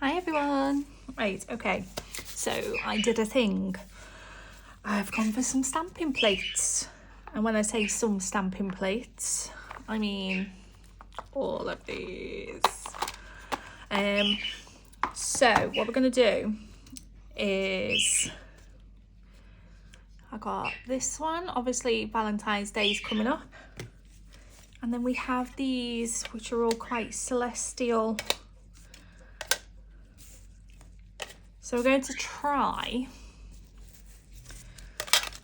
Hi everyone. Right, okay, so I did a thing. I've gone for some stamping plates, and when I say some stamping plates, I mean all of these. So what we're going to do is I got this one, obviously Valentine's Day is coming up, and then we have these which are all quite celestial. So we're going to try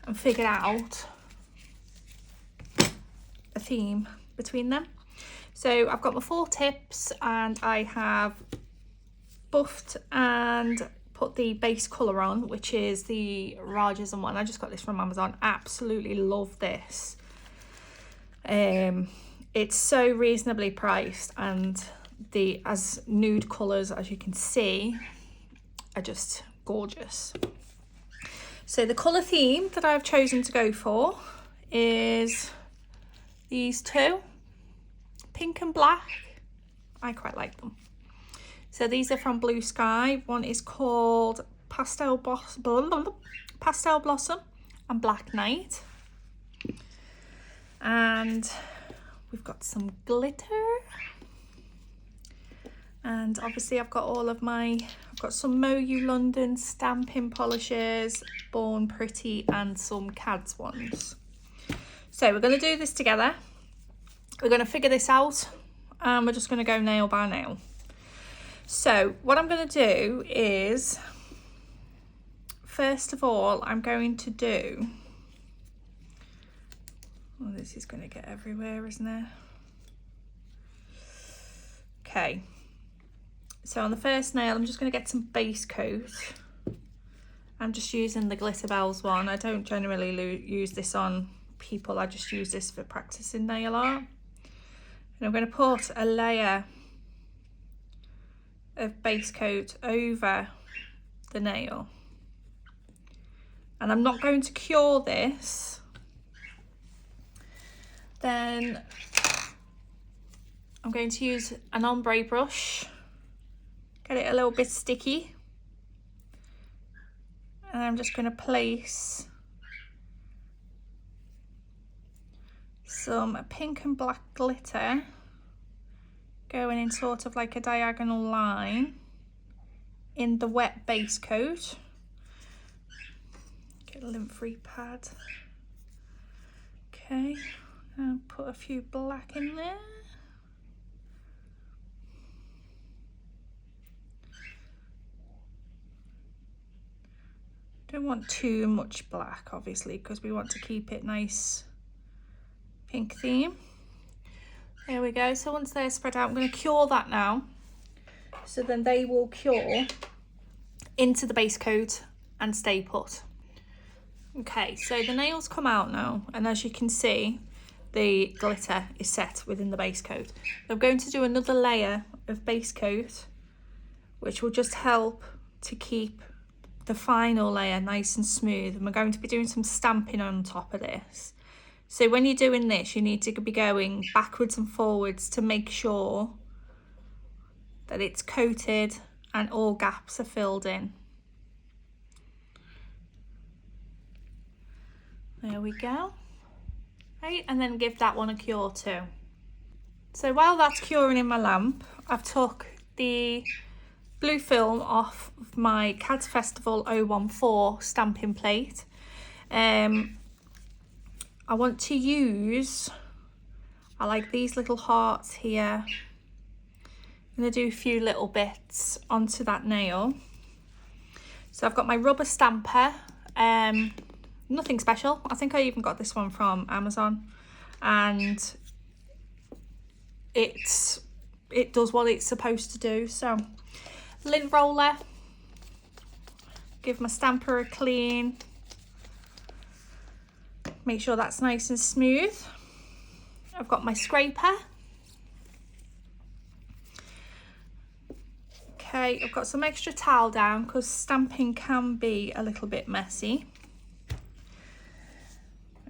and figure out a theme between them. So I've got my 4 tips and I have buffed and put the base colour on, which is the Rarjsm one. I just got this from Amazon. Absolutely love this. It's so reasonably priced, and the as nude colours, as you can see, are just gorgeous. So the colour theme that I've chosen to go for is these 2, pink and black. I quite like them. So these are from Blue Sky. One is called Pastel Blossom and Black Night. And we've got some glitter. And obviously I've got I've got some MoU London stamping polishes, Born Pretty, and some CADS ones. So we're going to do this together. We're going to figure this out, and we're just going to go nail by nail. So what I'm going to do is, first of all, I'm going to do, oh, this is going to get everywhere, isn't it? Okay. So on the first nail, I'm just going to get some base coat. I'm just using the Glitter Bells one. I don't generally use this on people. I just use this for practicing nail art. And I'm going to put a layer of base coat over the nail. And I'm not going to cure this. Then I'm going to use an ombre brush. Get it a little bit sticky, and I'm just going to place some pink and black glitter going in sort of like a diagonal line in the wet base coat. Get a lint-free pad. Okay, and put a few black in there. Don't want too much black, obviously, because we want to keep it nice pink theme. There we go. So once they're spread out, I'm going to cure that now. So then they will cure into the base coat and stay put. Okay, so the nails come out now, and as you can see, the glitter is set within the base coat. I'm going to do another layer of base coat, which will just help to keep the final layer nice and smooth, and we're going to be doing some stamping on top of this. So when you're doing this, you need to be going backwards and forwards to make sure that it's coated and all gaps are filled in. There we go. Right, and then give that one a cure too. So while that's curing in my lamp, I've took the blue film off of my CADS Festival 014 stamping plate. I want to use, I like these little hearts here. I'm going to do a few little bits onto that nail. So I've got my rubber stamper, nothing special. I think I even got this one from Amazon, and it does what it's supposed to do. So lint roller, give my stamper a clean, make sure that's nice and smooth. I've got my scraper. Okay, I've got some extra towel down because stamping can be a little bit messy.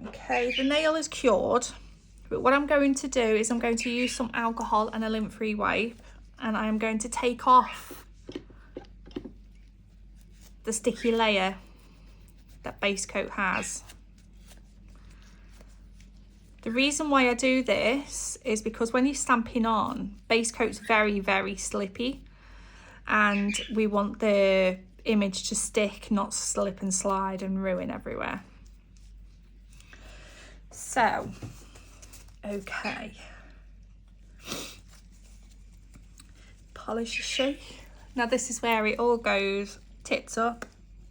Okay, the nail is cured, but what I'm going to do is I'm going to use some alcohol and a lint-free wipe, and I am going to take off the sticky layer that base coat has. The reason why I do this is because when you're stamping on, base coat's very, very slippy, and we want the image to stick, not slip and slide and ruin everywhere. So, okay. Polish the shape. Now this is where it all goes tits up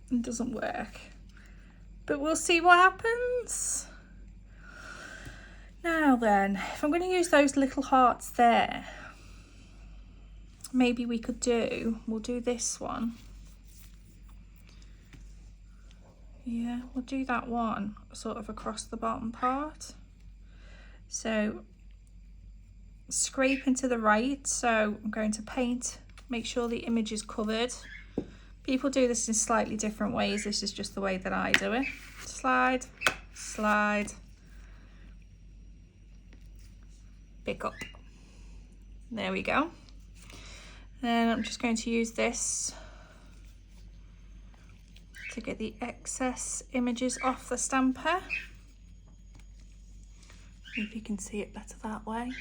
and doesn't work. But we'll see what happens. Now then, if I'm going to use those little hearts there, maybe we'll do this one. Yeah, we'll do that one sort of across the bottom part. So scrape into the right, so I'm going to paint, make sure the image is covered. People do this in slightly different ways. This is just the way that I do it. Slide, slide, pick up. There we go. And I'm just going to use this to get the excess images off the stamper. If you can see it better that way.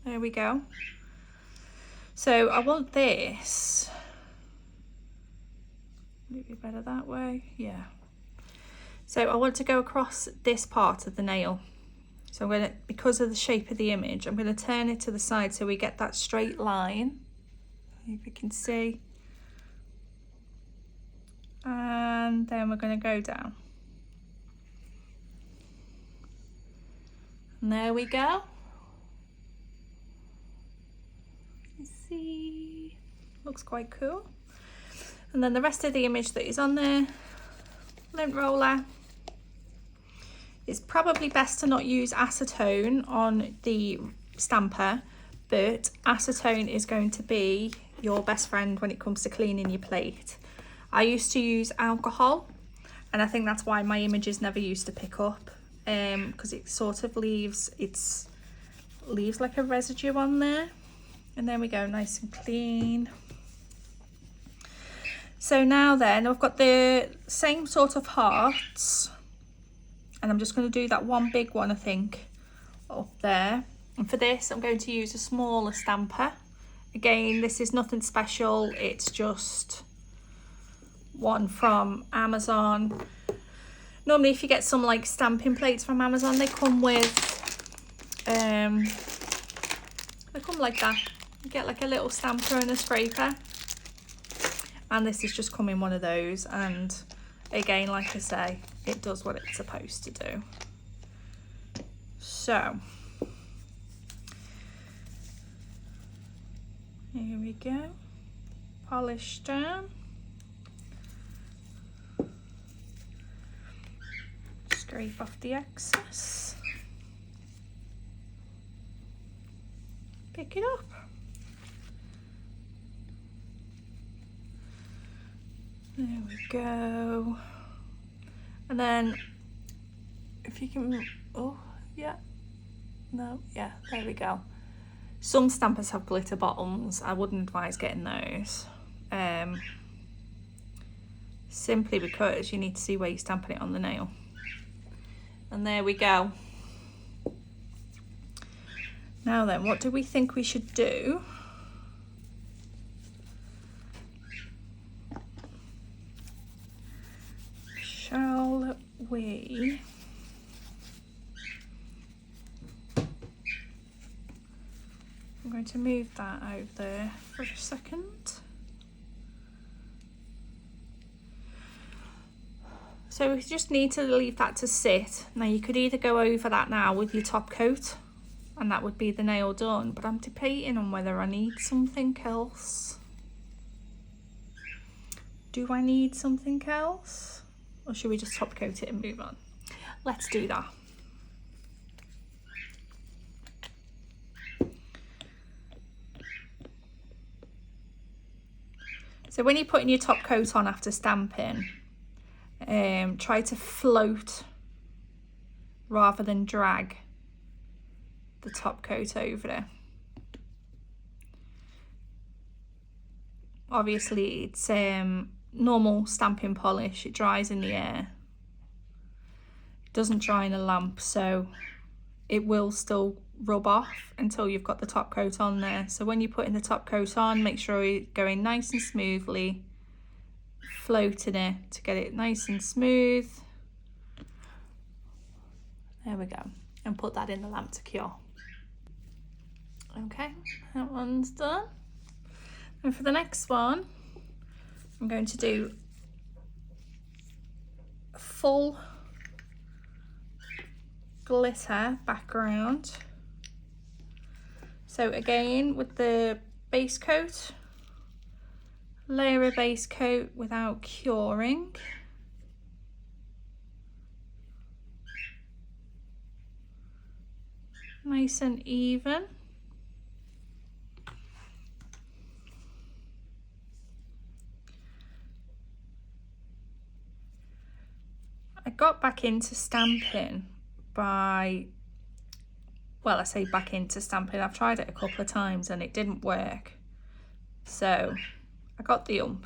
There we go. So I want this. Would it be better that way? Yeah. So I want to go across this part of the nail. So I'm going to, because of the shape of the image, I'm going to turn it to the side so we get that straight line. If you can see. And then we're going to go down. And there we go. You see, looks quite cool. And then the rest of the image that is on there, lint roller. It's probably best to not use acetone on the stamper, but acetone is going to be your best friend when it comes to cleaning your plate. I used to use alcohol, and I think that's why my images never used to pick up, because it sort of leaves like a residue on there. And there we go, nice and clean. So now then, I've got the same sort of hearts, and I'm just going to do that one big one, I think, up there. And for this, I'm going to use a smaller stamper. Again, this is nothing special, it's just one from Amazon. Normally, if you get some like stamping plates from Amazon, they come with, they come like that. You get like a little stamper and a scraper. And this is just come in one of those, and again, like I say, it does what it's supposed to do. So here we go, polish down, scrape off the excess, pick it up. There we go. And then if you can, oh yeah, no, yeah, there we go. Some stampers have glitter bottoms. I wouldn't advise getting those, simply because you need to see where you're stamping it on the nail. And there we go. Now then, what do we think we should do? Shall we I'm going to move that over there for a second. So we just need to leave that to sit. Now you could either go over that now with your top coat, and that would be the nail done, but I'm debating on whether I need something else. Do I need something else? Or should we just top coat it and move on? Let's do that. So when you're putting your top coat on after stamping, try to float rather than drag the top coat over it. Obviously it's normal stamping polish, it dries in the air. It doesn't dry in a lamp, so it will still rub off until you've got the top coat on there. So when you're putting the top coat on, make sure you're going nice and smoothly, floating it to get it nice and smooth. There we go. And put that in the lamp to cure. Okay, that one's done. And for the next one, I'm going to do a full glitter background. So again, with the base coat, layer a base coat without curing. Nice and even. I got back into stamping by, well, I say back into stamping, I've tried it a couple of times and it didn't work. So I got the ump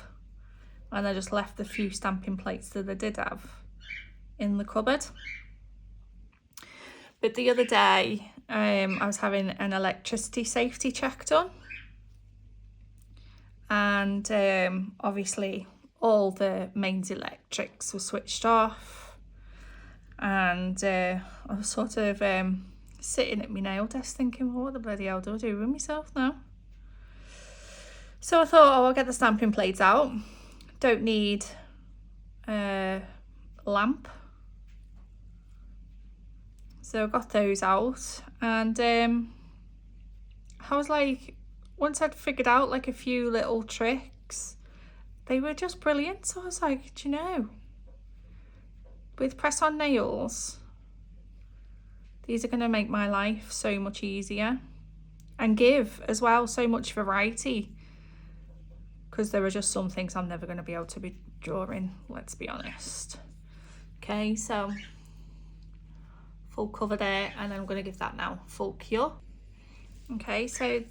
and I just left the few stamping plates that I did have in the cupboard. But the other day, I was having an electricity safety check done. And obviously all the mains electrics were switched off. And I was sort of sitting at my nail desk thinking, well, what the bloody hell do I do with myself now? So I thought, oh, I'll get the stamping plates out. Don't need a lamp. So I got those out, and I was like, once I'd figured out like a few little tricks, they were just brilliant. So I was like, do you know, with press-on nails, these are going to make my life so much easier and give as well so much variety, because there are just some things I'm never going to be able to be drawing, let's be honest. Okay, so full cover there, and I'm going to give that now full cure. Okay, so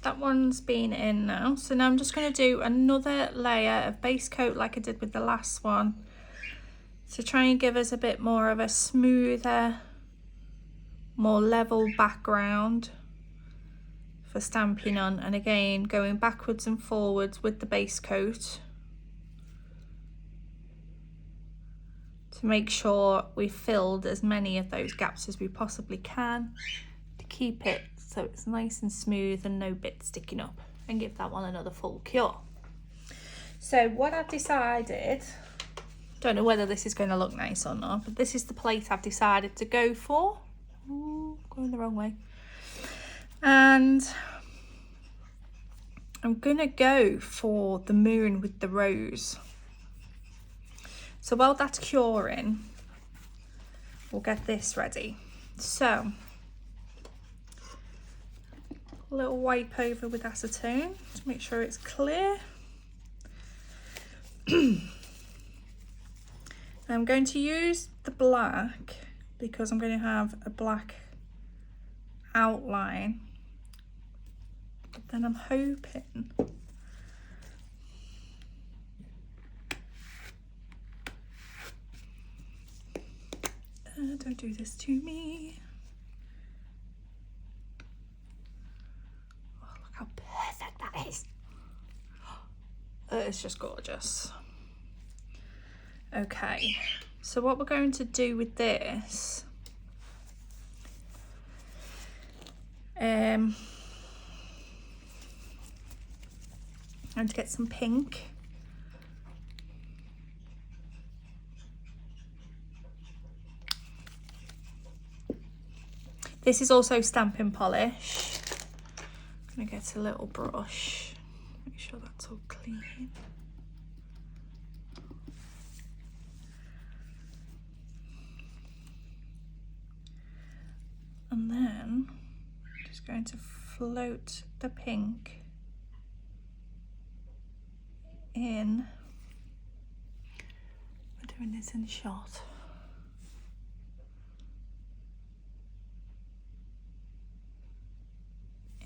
that one's been in now. So now I'm just going to do another layer of base coat like I did with the last one, to try and give us a bit more of a smoother, more level background for stamping on. And again, going backwards and forwards with the base coat to make sure we've filled as many of those gaps as we possibly can, to keep it so it's nice and smooth and no bits sticking up, and give that one another full cure. So what I've decided, don't know whether this is going to look nice or not, but this is the plate I've decided to go for. Ooh, going the wrong way. And I'm going to go for the moon with the rose. So while that's curing, we'll get this ready. So a little wipe over with acetone to make sure it's clear. I'm going to use the black because I'm going to have a black outline, but then I'm hoping don't do this to me. Oh, look how perfect that is. It's just gorgeous. Okay, so what we're going to do with this, I'm going to get some pink. This is also stamping polish. I'm going to get a little brush, make sure that's all clean. And then I'm just going to float the pink in. We're doing this in shot.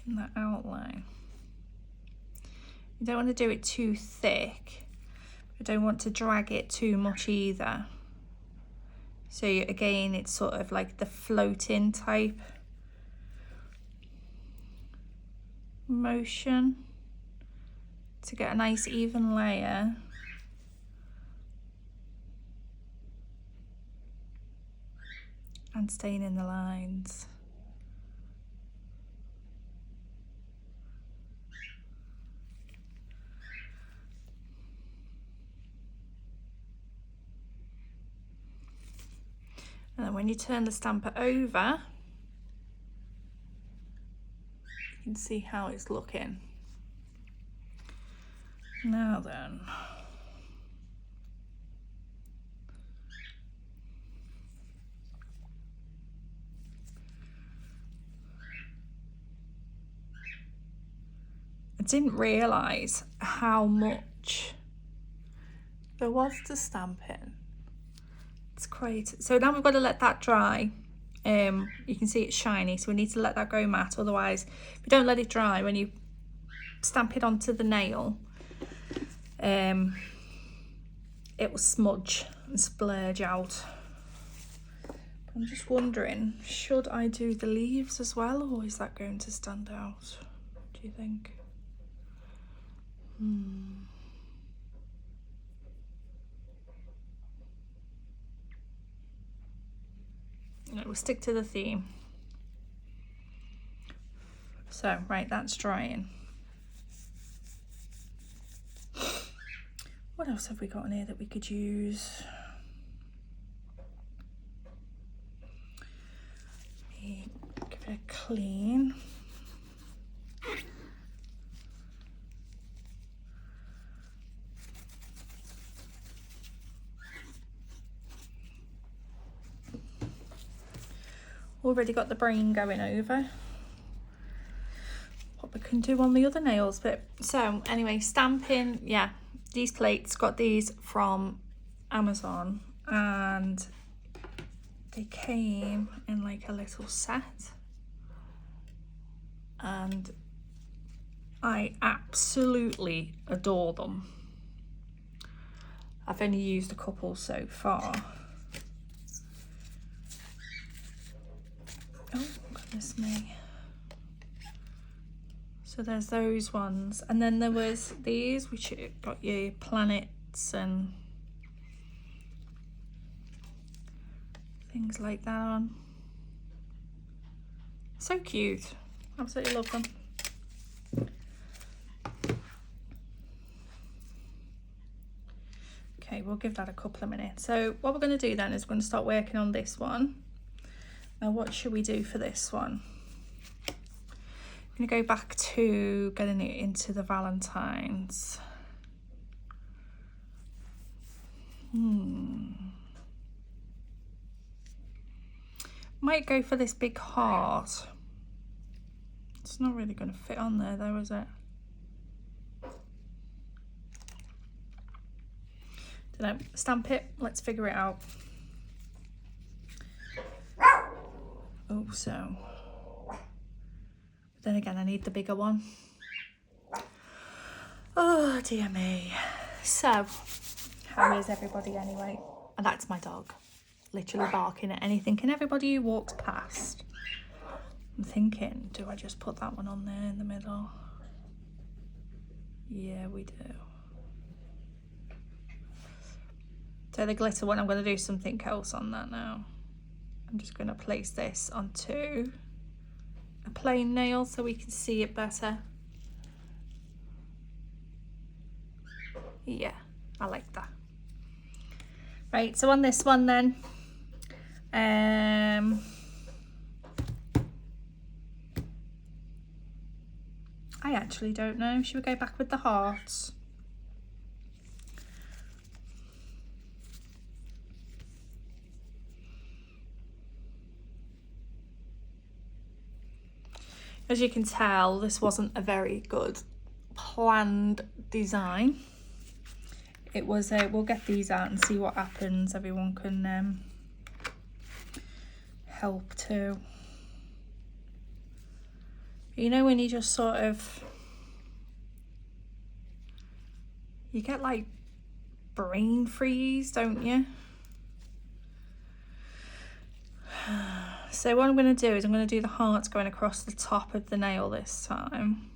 In that outline. You don't want to do it too thick, I don't want to drag it too much either. So again, it's sort of like the floating type motion to get a nice even layer. And staying in the lines. And then when you turn the stamper over, you can see how it's looking. Now then. I didn't realise how much there was to stamp in. It's great. So now we've got to let that dry. You can see it's shiny, so we need to let that go matte. Otherwise, if you don't let it dry, when you stamp it onto the nail, it will smudge and splurge out. I'm just wondering, should I do the leaves as well, or is that going to stand out? Do you think? No, we'll stick to the theme. So, right, that's drying. What else have we got in here that we could use? Give it a clean. Already got the brain going over what we can do on the other nails. But so anyway, stamping, yeah, these plates, got these from Amazon, and they came in like a little set, and I absolutely adore them. I've only used a couple so far. Oh, goodness me. So there's those ones. And then there was these, which got your planets and things like that on. So cute. Absolutely love them. Okay, we'll give that a couple of minutes. So what we're going to do then is we're going to start working on this one. Now, what should we do for this one? I'm going to go back to getting it into the Valentines. Might go for this big heart. It's not really going to fit on there though, is it? Don't know. Stamp it. Let's figure it out. Oh, so. But then again, I need the bigger one. Oh, dear me. So, how is everybody anyway? And that's my dog. Literally barking at anything and everybody who walks past. I'm thinking, do I just put that one on there in the middle? Yeah, we do. So the glitter one, I'm going to do something else on that now. I'm just going to place this onto a plain nail so we can see it better. Yeah, I like that. Right, so on this one then, I actually don't know. Should we go back with the hearts? As you can tell, this wasn't a very good planned design. It was a, we'll get these out and see what happens. Everyone can help too. You know when you just sort of, you get like brain freeze, don't you? So what I'm going to do is I'm going to do the hearts going across the top of the nail this time.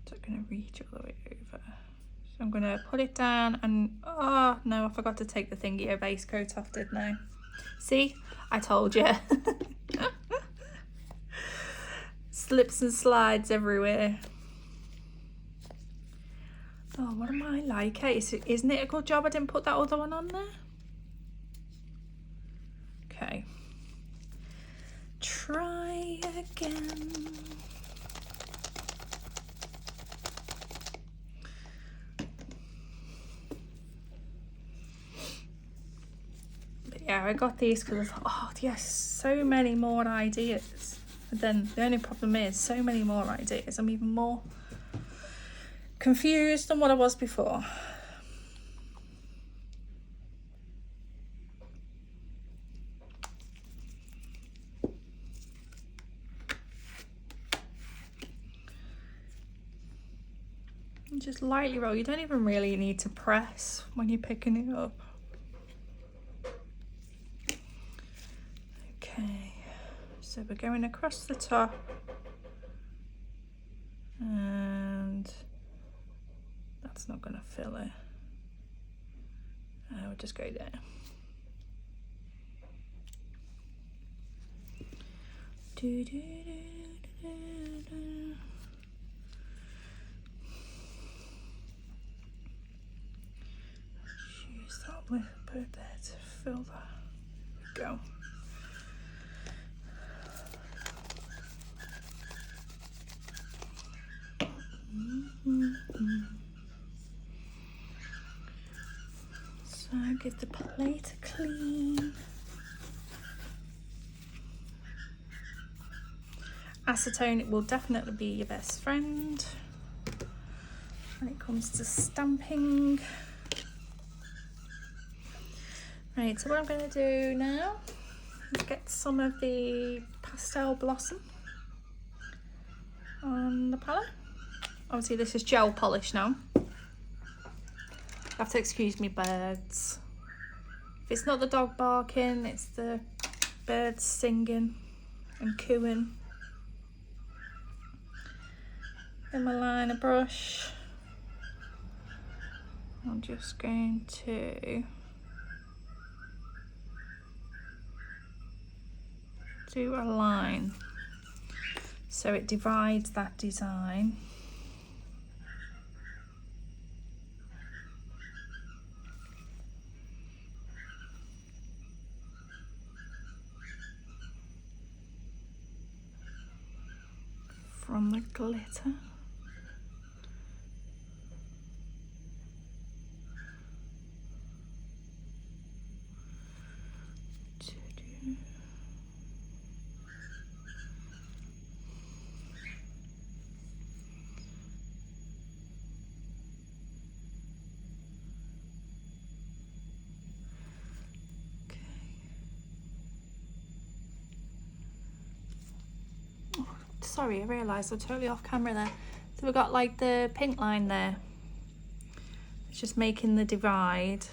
So I'm going to reach all the way over. So I'm going to put it down and, oh no, I forgot to take the thingy base coat off, didn't I? See, I told you. Slips and slides everywhere. Oh, what am I like? Hey, isn't it a good job I didn't put that other one on there? Okay. Try again. But yeah, I got these because I thought, oh yes, so many more ideas. But then the only problem is so many more ideas. I'm even more confused than what I was before. Just lightly roll. You don't even really need to press when you're picking it up. Okay, so we're going across the top and that's not going to fill it. We'll just go there. Do, do, do, do, do. Use that little bit there to fill that. There we go. So give the plate a clean. Acetone, it will definitely be your best friend when it comes to stamping. Right, so what I'm going to do now is get some of the pastel blossom on the palette. Obviously this is gel polish now. You have to excuse me birds. If it's not the dog barking, it's the birds singing and cooing. In my liner brush, I'm just going to do a line so it divides that design. From the glitter. Sorry, I realised I'm totally off camera there. So we've got like the pink line there. It's just making the divide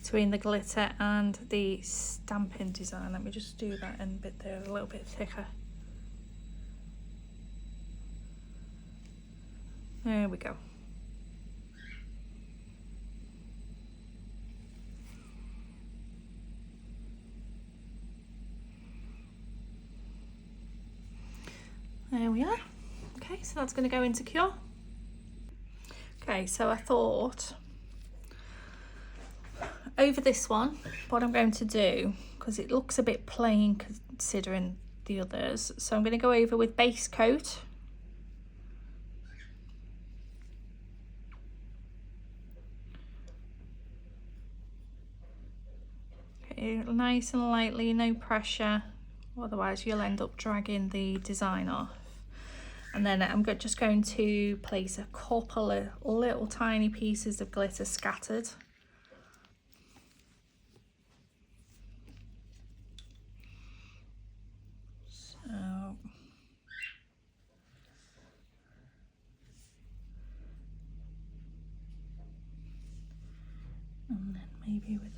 between the glitter and the stamping design. Let me just do that in a bit there, a little bit thicker. There we go. There we are. Okay, so that's going to go into cure. Okay, so I thought over this one, what I'm going to do, because it looks a bit plain considering the others, so I'm going to go over with base coat. Okay, nice and lightly, no pressure, otherwise you'll end up dragging the design off. And then I'm just going to place a couple of little tiny pieces of glitter scattered. So maybe with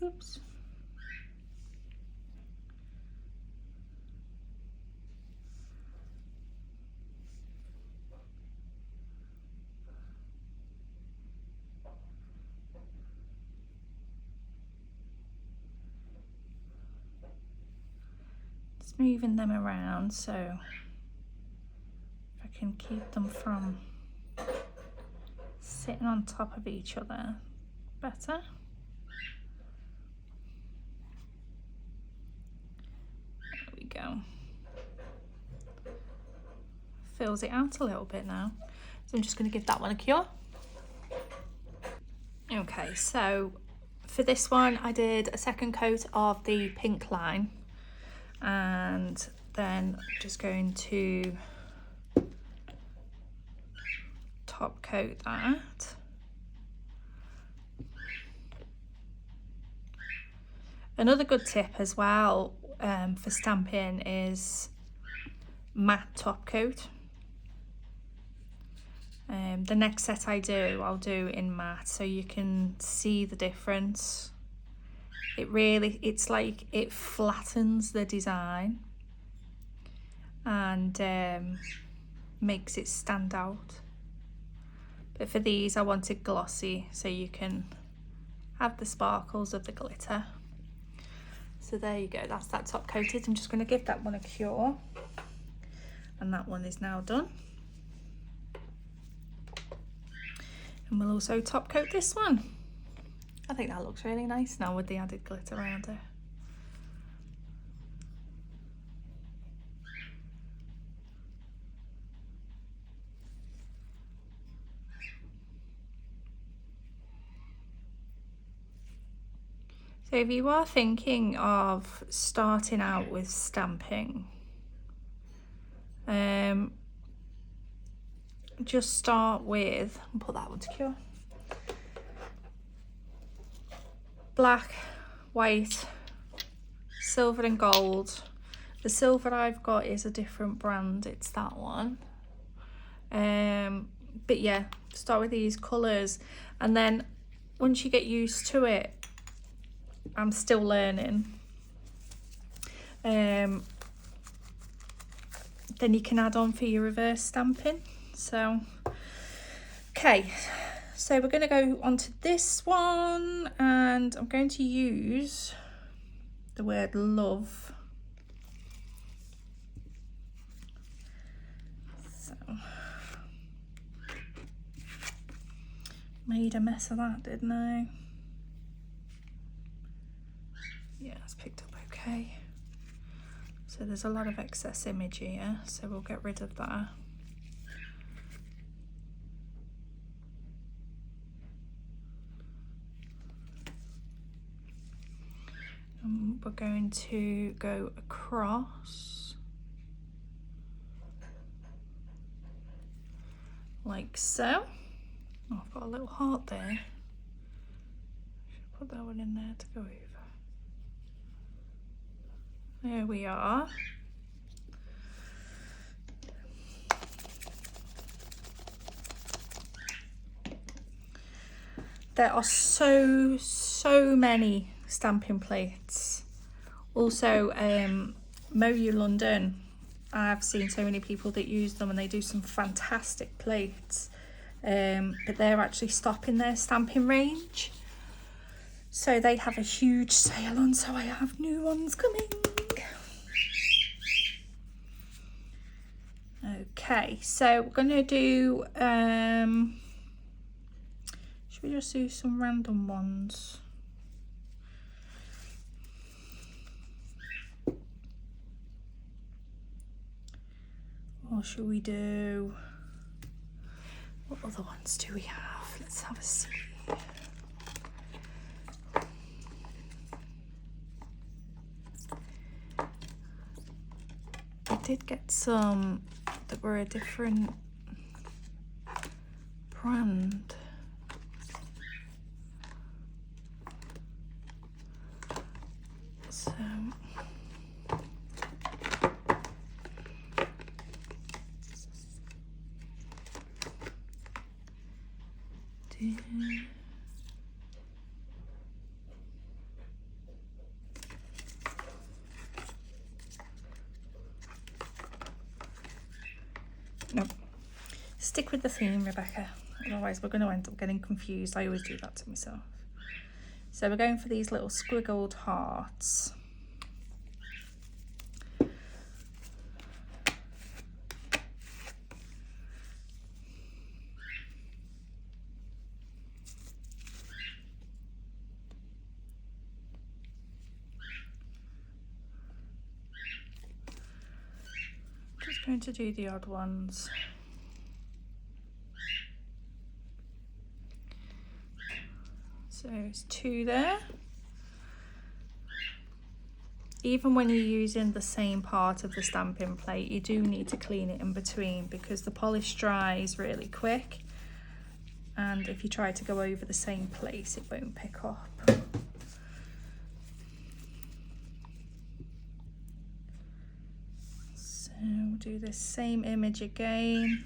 oops. Just moving them around so I can keep them from sitting on top of each other better. There we go. Fills it out a little bit now. So I'm just going to give that one a cure. Okay, so for this one I did a second coat of the pink line, and then I'm just going to top coat that. Another good tip as well for stamping is matte top coat. The next set I'll do in matte so you can see the difference. It's like it flattens the design and makes it stand out. But for these I wanted glossy so you can have the sparkles of the glitter. So there you go, that's that top coated. I'm just going to give that one a cure, and that one is now done. And we'll also top coat this one. I think that looks really nice now with the added glitter around it. So if you are thinking of starting out with stamping, just start with, I'll put that one to cure, black, white, silver and gold. The silver I've got is a different brand, it's that one. But yeah, start with these colours, and then once you get used to it, I'm still learning, then you can add on for your reverse stamping. So okay, so we're going to go on to this one, and I'm going to use the word love. So made a mess of that, didn't I? Yeah, it's picked up okay. So there's a lot of excess image here, so we'll get rid of that. We're going to go across like so. Oh, I've got a little heart there. Should put that one in there to go over. There we are. There are so many stamping plates. Also, Moyu London, I've seen so many people that use them and they do some fantastic plates, but they're actually stopping their stamping range. So they have a huge sale on, so I have new ones coming. Okay, so we're going to do, should we just do some random ones? Or should we do, what other ones do we have? Let's have a see. did get some that were a different brand. So no, stick with the theme, Rebecca, otherwise we're going to end up getting confused. I always do that to myself. So we're going for these little squiggled hearts. Just going to do the odd ones. So there's 2 there. Even when you're using the same part of the stamping plate, you do need to clean it in between because the polish dries really quick. And if you try to go over the same place, it won't pick up. So we'll do the same image again.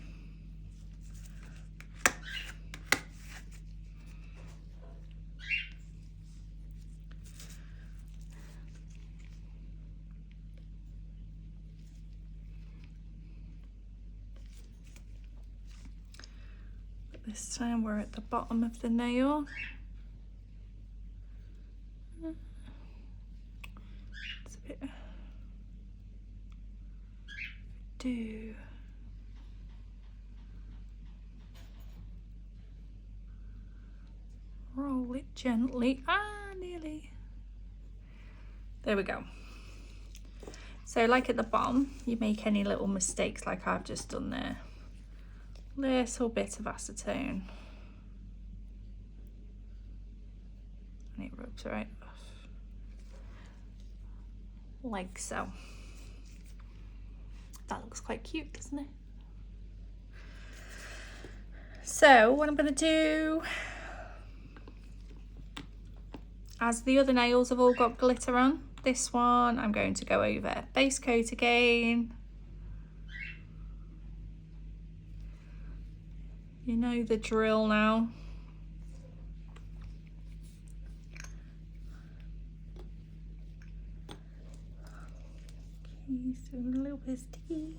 This time we're at the bottom of the nail. It's a bit do. Roll it gently. Nearly. There we go. So like at the bottom, you make any little mistakes like I've just done there. Little bit of acetone. And it rubs right off. Like so. That looks quite cute, doesn't it? So what I'm going to do, as the other nails have all got glitter on, this one I'm going to go over base coat again. You know the drill now. Okay, so a little bit sticky.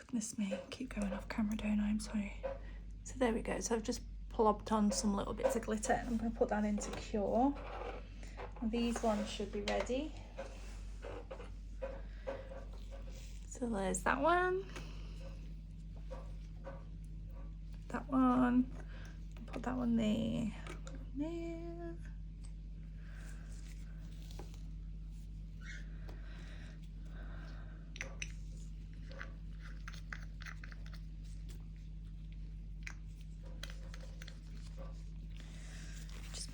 Goodness me, keep going off camera, don't I? I'm sorry. So there we go. So I've just plopped on some little bits of glitter and I'm going to put that into cure. And these ones should be ready. So there's that one. That one. Put that one there. There.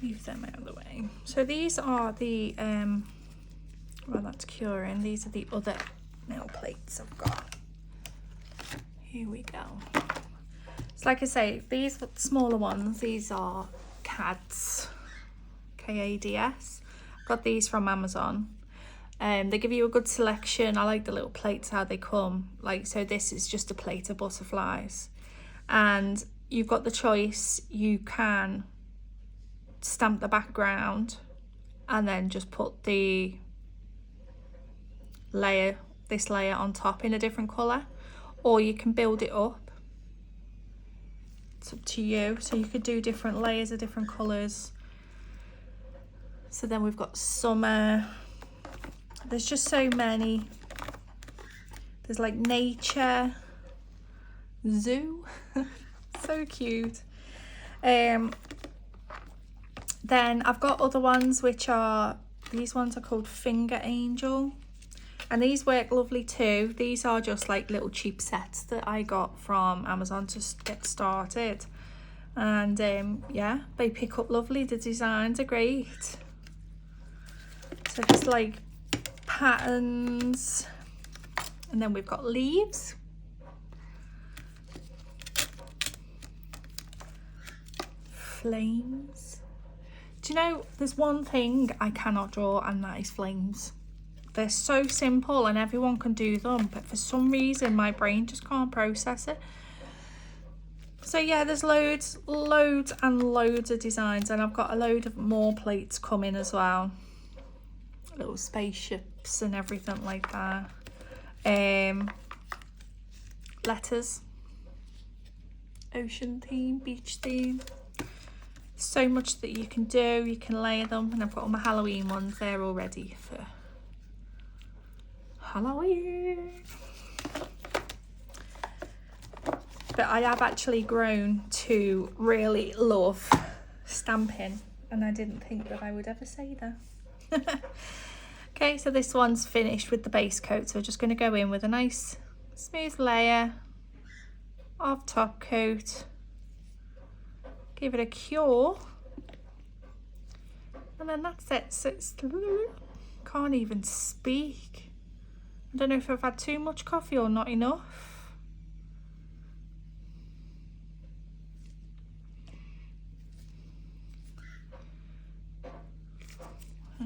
Move them out of the way. So these are the well, that's curing. These are the other nail plates I've got. Here we go. So like I say, these smaller ones, these are CADs, K-A-D-S. Got these from Amazon. They give you a good selection. I like the little plates how they come. Like, so this is just a plate of butterflies, and you've got the choice. You can stamp the background and then just put the layer, this layer on top in a different colour, or you can build it up. It's up to you. So you could do different layers of different colours. So then we've got summer. There's just so many. There's like nature, zoo. So cute. Then I've got other ones which are, these ones are called Finger Angel, and these work lovely too. These are just like little cheap sets that I got from Amazon to get started, and yeah, they pick up lovely. The designs are great. So just like patterns, and then we've got leaves. Flames. Do you know, there's one thing I cannot draw, and that is flames. They're so simple and everyone can do them, but for some reason my brain just can't process it. So yeah, there's loads and loads of designs, and I've got a load of more plates coming as well. Little spaceships and everything like that. Letters. Ocean theme, beach theme. So much that you can do. You can layer them, and I've got all my Halloween ones there already for Halloween. But I have actually grown to really love stamping, and I didn't think that I would ever say that. Okay, so this one's finished with the base coat, so we're just going to go in with a nice smooth layer of top coat. Give it a cure, and then that's it. So it's, can't even speak. I don't know if I've had too much coffee or not enough.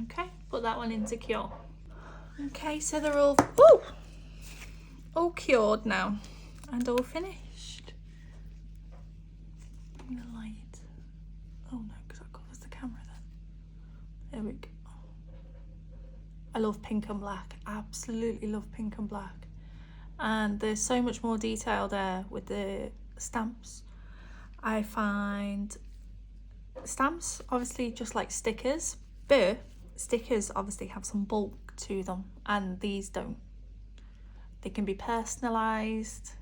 Okay, put that one into cure. Okay, so they're all cured now and all finished. The light. Oh no, because that covers the camera then. There we go. I love pink and black. Absolutely love pink and black. And there's so much more detail there with the stamps. I find stamps obviously just like stickers, but stickers obviously have some bulk to them, and these don't. They can be personalised,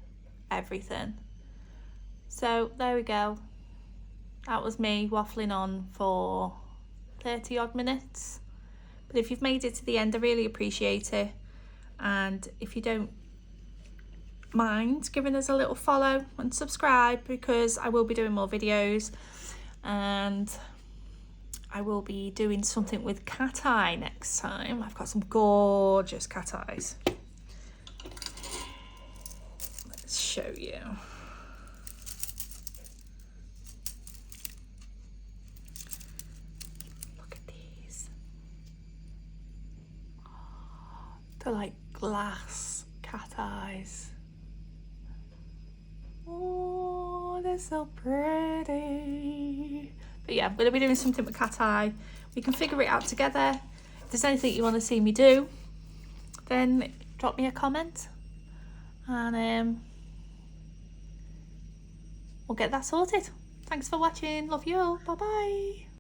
everything. So there we go. That was me waffling on for 30 odd minutes. But if you've made it to the end, I really appreciate it. And if you don't mind giving us a little follow and subscribe, because I will be doing more videos, and I will be doing something with cat eye next time. I've got some gorgeous cat eyes. Let's show you. They're like glass cat eyes. Oh, they're so pretty. But yeah, I'm going to be doing something with cat eye. We can figure it out together. If there's anything you want to see me do, then drop me a comment, and we'll get that sorted. Thanks for watching. Love you all. Bye bye.